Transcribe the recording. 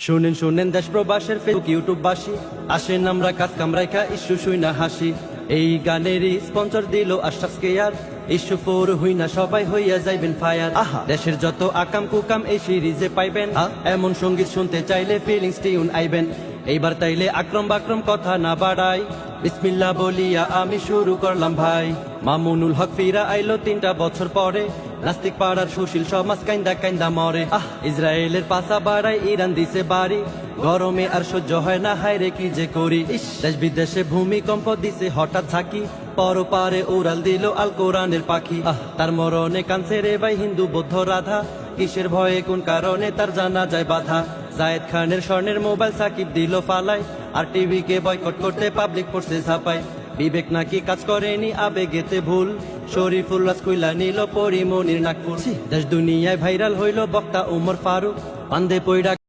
শুনেন শুনেন দেশ প্রবাসের ফেসবুক ইউটিউব বাসী, আসেন আমরা কাজ কামরাইখা ইস্যু শুই না হাসি। এই গানেরই স্পন্সর দিল আশরাফ কেয়ার, ইস্যু ফোর হই না সবাই হইয়া যাইবেন ফায়ার। দেশের যত আকাম কুকাম এই সিরিজে পাইবেন, এমন সঙ্গীত শুনতে চাইলে ফিলিংস টিউন আইবেন। এইবার তাইলে আক্রম বাক্রম কথা না বাড়াই, বিসমিল্লাহ বলিয়া আমি শুরু করলাম ভাই। মামুনুল হক ফিরা আইলো 3টা বছর পরে, নাস্তিক পাড়ার সুশীল সমাজ কাইন্দা কাইন্দা মরে। ইসরায়েলের পাশা বাড়ায় ইরান দিছে বাড়ি, গরমে আর সহ্য হয় না, হায়রে কি যে করি। দেশ বিদেশে ভূমিকম্প দিছে হঠাৎ ঝাঁকি, পরপারে উড়াল দিল আল কোরআনের পাখি। তার মরণে কানছে রে ভাই হিন্দু বৌদ্ধ রাধা, কিসের ভয়ে কোন কারণে তার জানা যায় বাধা। জায়েদ খানের স্বর্ণের মোবাইল সাকিব দিল ফালাই, আর টিভি কে বয়কট করতে পাবলিক পড়ছে ছাপায়। বিবেক নাকি কাজ করেনি, আবেগেতে ভুল, শরীফুল রাজকুইলা নিল পরিমনির নাকফুল। দেশ দুনিয়ায় ভাইরাল হইল বক্তা উমর ফারুক, পান্দে পইড়া